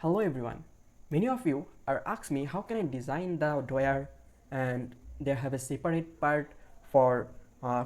Hello everyone. Many of you are asking me how can I design the doyer, and they have a separate part for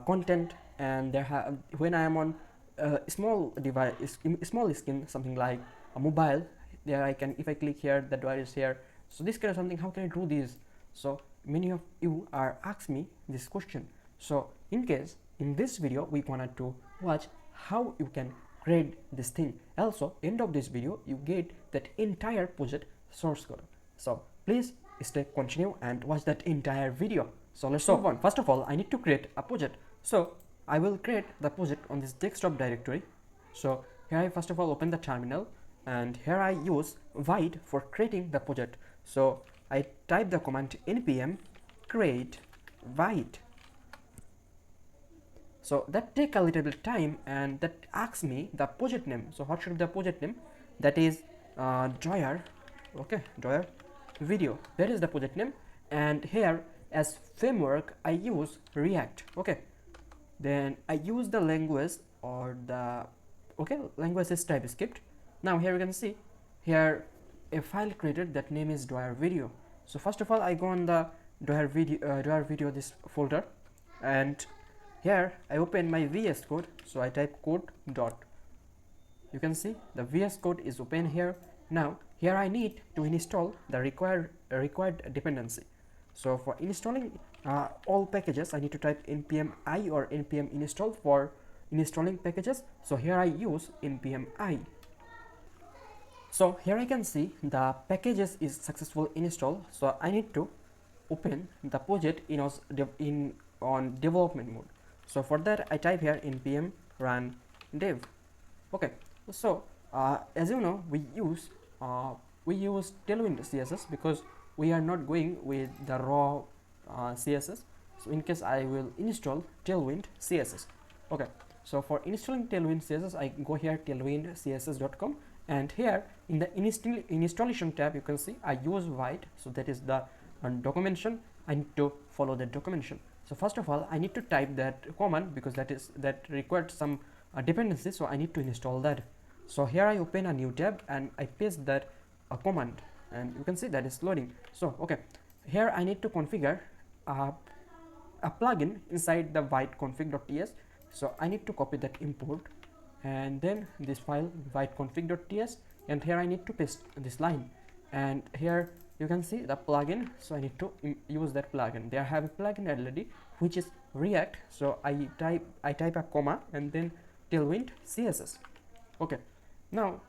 content, and there have when I am on a small device, small screen, something like a mobile, there I can, if I click here, the doyer is here. So this kind of something, how can I do this? So many of you are asking me this question. So in case in this video we wanted to watch how you can create this thing. Also end of this video you get that entire project source code. So please stay continue and watch that entire video. So let's move on. First of all, I need to create a project. So I will create the project on this desktop directory. So here I first of all open the terminal, and here I use void for creating the project. So I type the command npm create void. So that take a little bit time, and that asks me the project name. So what should be the project name? That is doyer. Okay, doyer video, that is the project name. And here as framework I use React. Okay, then I use the language, or the language is TypeScript. Now here you can see here a file created that name is doyer video. So first of all I go on the doyer video this folder, and here I open my VS Code. So I type code dot, you can see the VS Code is open here. Now here I need to install the required dependency. So for installing all packages I need to type npm I or npm install for installing packages. So here I use npm I. So here I can see the packages is successful install. So I need to open the project in on development mode. So for that I type here npm run dev. Okay, so as you know we use Tailwind CSS because we are not going with the raw CSS. So in case I will install Tailwind CSS. Okay, so for installing Tailwind CSS I go here tailwindcss.com, and here in the installation tab you can see I use void. So that is the documentation. I need to follow the documentation. So first of all I need to type that command because that required some dependency. So I need to install that. So here I open a new tab and I paste that command, and you can see that is loading. So okay, here I need to configure a plugin inside the void config.ts. So I need to copy that import, and then this file void config.ts, and here I need to paste this line, and here you can see the plugin. So I need to use that plugin. They have a plugin already which is React. So I type a comma and then Tailwind CSS. Okay, now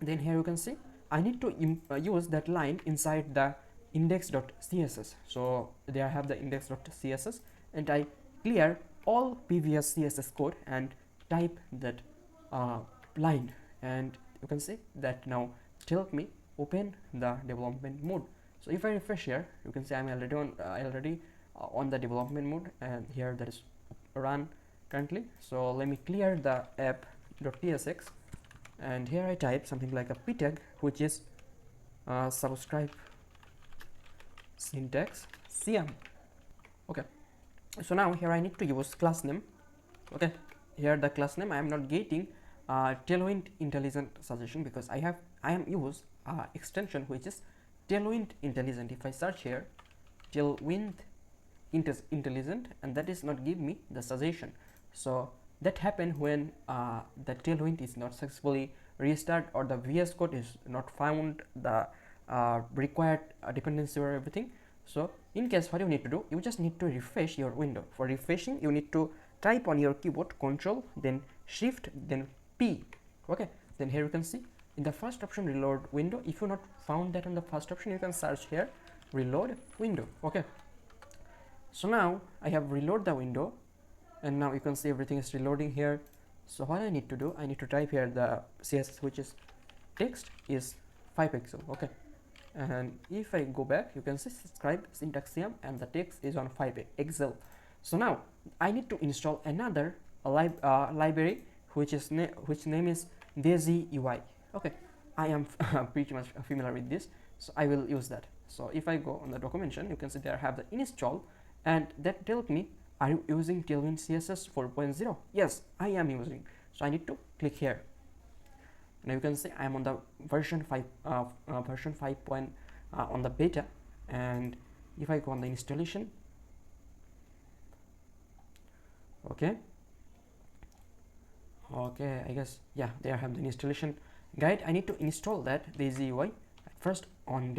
then here you can see I need to use that line inside the index.css. So there I have the index.css, and I clear all previous CSS code and type that line, and you can see that now tell me open the development mode. So if I refresh here you can see I'm already on the development mode, and here that is run currently. So let me clear the app.tsx, and here I type something like a p tag which is subscribe syntax Siam. Okay, so now here I need to use class name. Okay, here the class name I am not getting Tailwind intelligent suggestion because I am use extension which is Tailwind intelligent. If I search here Tailwind intelligent, and that is not give me the suggestion. So that happen when the Tailwind is not successfully restart, or the VS Code is not found the required dependency or everything. So in case what you need to do, you just need to refresh your window. For refreshing you need to type on your keyboard Control then Shift then P. Okay, then here you can see in the first option reload window. If you not found that on the first option, you can search here reload window. Okay, so now I have reload the window, and now you can see everything is reloading here. So what I need to do, I need to type here the CSS which is text is 5 pixel. Okay, and if I go back you can see subscribe syntax Siam, and the text is on 5 pixel. So now I need to install another library which name is DaisyUI. Okay, I am pretty much familiar with this, so I will use that. So if I go on the documentation you can see there I have the install, and that tells me are you using Tailwind CSS 4.0? Yes, I am using. So I need to click here. Now you can see I'm on the version 5 version 5 point on the beta. And if I go on the installation, okay, I guess, yeah, there I have the installation guide. I need to install that DaisyUI at first on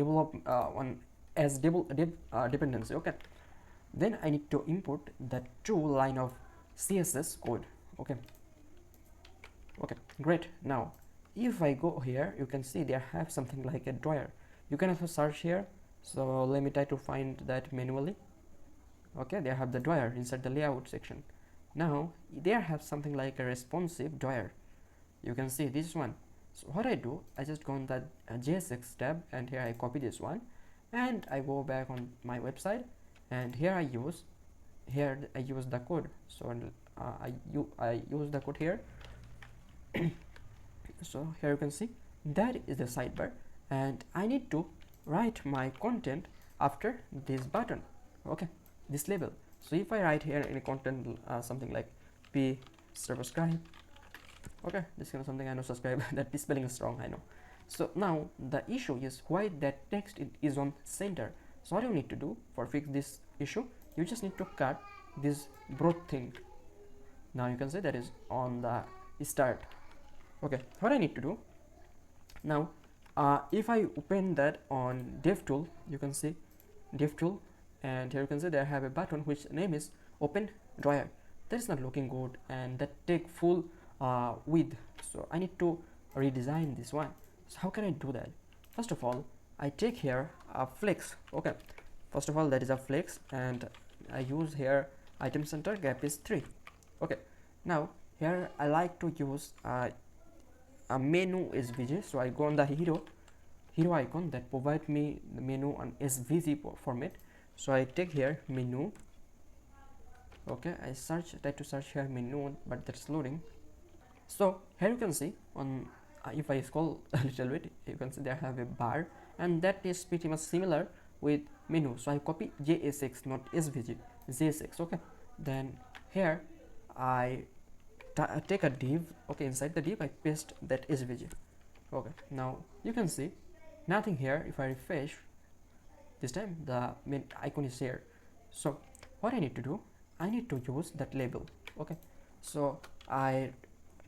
dependency. Okay, then I need to import that 2 line of CSS code. Okay, great. Now if I go here, you can see they have something like a drawer. You can also search here, so let me try to find that manually. Okay, they have the drawer inside the layout section. Now they have something like a responsive drawer. You can see this one. So what I do, I just go on the JSX tab, and here I copy this one, and I go back on my website, and here I use the code. So I use the code here. So here you can see that is the sidebar, and I need to write my content after this button. Okay, this label. So if I write here in a content something like p subscribe, okay, this kind of something, I know subscribe that the spelling is wrong, I know. So now the issue is why that text is on center. So what you need to do for fix this issue, you just need to cut this broad thing. Now you can see that is on the start. Okay, what I need to do now, if I open that on DevTool, you can see DevTool, and here you can see they have a button which name is open drawer. That is not looking good, and that take full width. So I need to redesign this one. So how can I do that? First of all, I take here a flex. Okay, first of all, that is a flex, and I use here item center gap is 3. Okay, now here I like to use a menu SVG. So I go on the hero icon that provide me the menu on SVG format. So I take here menu. Okay, I try to search here menu, but that's loading. So here you can see on if I scroll a little bit, you can see they have a bar, and that is pretty much similar with menu. So I copy JSX, not SVG, JSX. Okay, then here I take a div. Okay, inside the div I paste that SVG. Okay, now you can see nothing here. If I refresh, this time the main icon is here. So what I need to do, I need to use that label. Okay, so I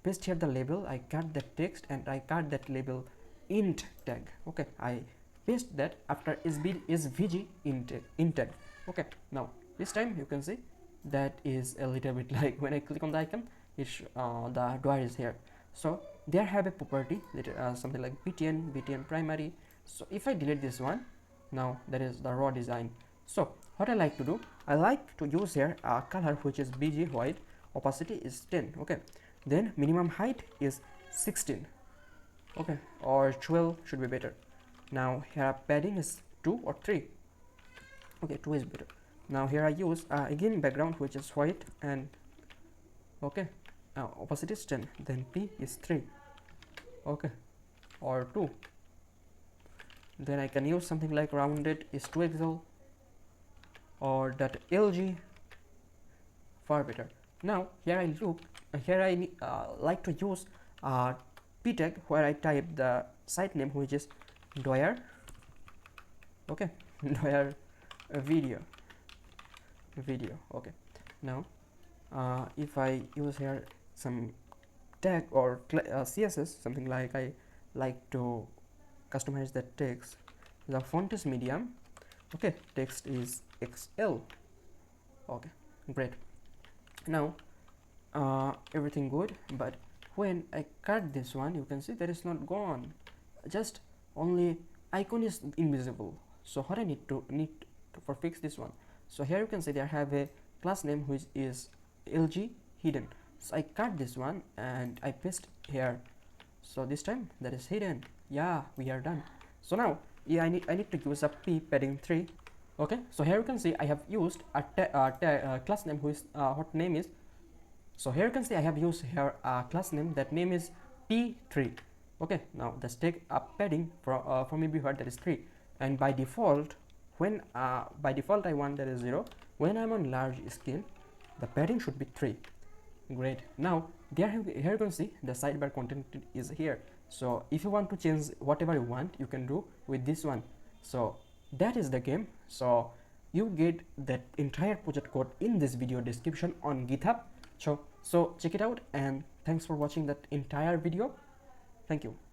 paste here the label, I cut the text, and I cut that label int tag. Okay, I paste that after SVG int tag. Okay, now this time you can see that is a little bit like when I click on the icon, it's the drawer is here. So there have a property that something like btn primary. So if I delete this one, now that is the raw design. So what I like to do, I like to use here a color which is bg white, opacity is 10. Okay, then minimum height is 16. Okay, or 12 should be better. Now here padding is 2 or 3. Okay, 2 is better. Now here I use again background which is white, and okay, opacity is 10, then p is 3. Okay, or 2. Then I can use something like rounded is 2 pixel, or that LG, far better. Now here I look, here I like to use p tag, where I type the site name which is drawer. Okay, drawer video. Okay, now if I use here some tag or CSS, something like I like to customize that text. The font is medium. Okay, text is XL. Okay, great. Now everything good, but when I cut this one, you can see that is not gone, just only icon is invisible. So what I need to for fix this one, so here you can see they have a class name which is LG hidden. So I cut this one and I paste here. So this time that is hidden. Yeah, we are done. So now yeah, I need to use a p padding 3. Okay, so here you can see I have used a class name which what name is. So here you can see I have used here a class name that name is p3. Okay, now let's take a padding from everywhere that is 3, and by default when by default I want that is 0. When I'm on large scale, the padding should be 3. Great. Now here you can see the sidebar content is here. So if you want to change whatever you want, you can do with this one. So that is the game. So you get that entire project code in this video description on GitHub. So check it out, and thanks for watching that entire video. Thank you.